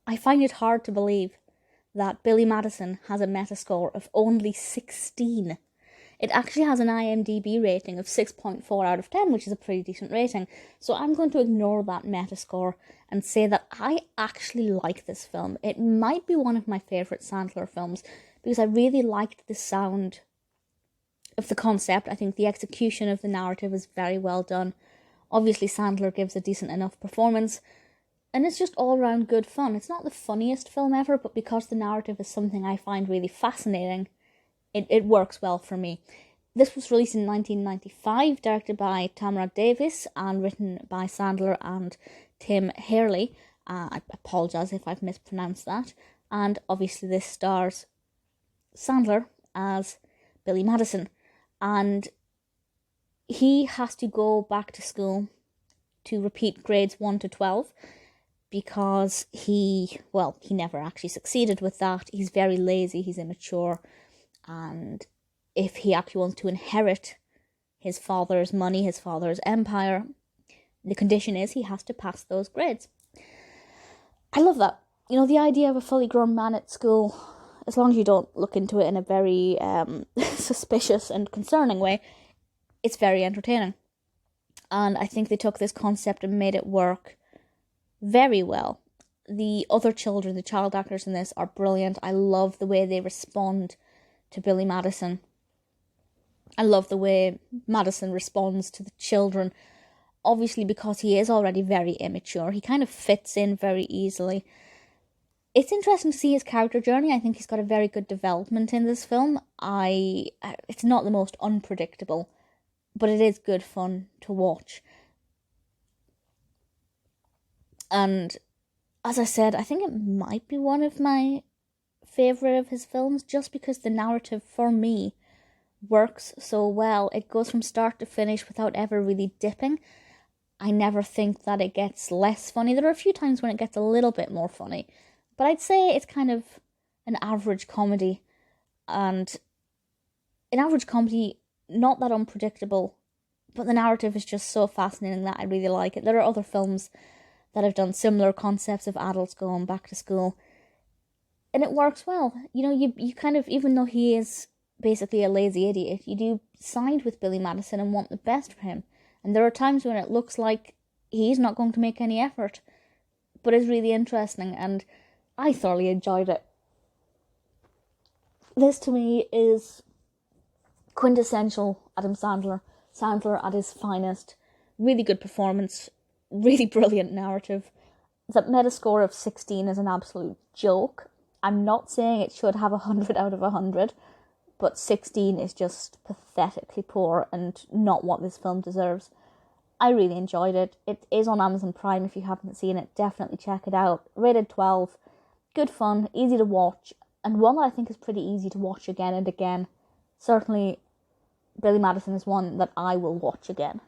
I find it hard to believe that Billy Madison has a Metascore of only 16. It actually has an IMDb rating of 6.4 out of 10, which is a pretty decent rating. So I'm going to ignore that Metascore and say that I actually like this film. It might be one of my favourite Sandler films because I really liked the sound of the concept. I think the execution of the narrative is very well done. Obviously, Sandler gives a decent enough performance, and it's just all-round good fun. It's not the funniest film ever, but because the narrative is something I find really fascinating, it works well for me. This was released in 1995, directed by Tamra Davis, and written by Sandler and Tim Herlihy. I apologise if I've mispronounced that. And obviously this stars Sandler as Billy Madison. And he has to go back to school to repeat grades 1 to 12 because he never actually succeeded with that. He's very lazy, he's immature, and if he actually wants to inherit his father's money, his father's empire, the condition is he has to pass those grades. I love that. You know, the idea of a fully grown man at school, as long as you don't look into it in a very suspicious and concerning way, it's very entertaining. And I think they took this concept and made it work very well. The other children, the child actors in this, are brilliant. I love the way they respond to Billy Madison. I love the way Madison responds to the children. Obviously, because he is already very immature, he kind of fits in very easily. It's interesting to see his character journey. I think he's got a very good development in this film. It's not the most unpredictable, but it is good fun to watch. And as I said, I think it might be one of my favourite of his films, just because the narrative for me works so well. It goes from start to finish without ever really dipping. I never think that it gets less funny. There are a few times when it gets a little bit more funny, but I'd say it's kind of an average comedy, and an average comedy, not that unpredictable, but the narrative is just so fascinating that I really like it. There are other films that have done similar concepts of adults going back to school, and it works well. You know, you kind of, even though he is basically a lazy idiot, you do side with Billy Madison and want the best for him. And there are times when it looks like he's not going to make any effort, but it's really interesting, and I thoroughly enjoyed it. This to me is quintessential Adam Sandler. Sandler at his finest. Really good performance, really brilliant narrative. That Metascore of 16 is an absolute joke. I'm not saying it should have 100 out of 100, but 16 is just pathetically poor and not what this film deserves. I really enjoyed it. It is on Amazon Prime. If you haven't seen it, definitely check it out. Rated 12. Good fun, easy to watch, and one that I think is pretty easy to watch again and again. Certainly, Billy Madison is one that I will watch again.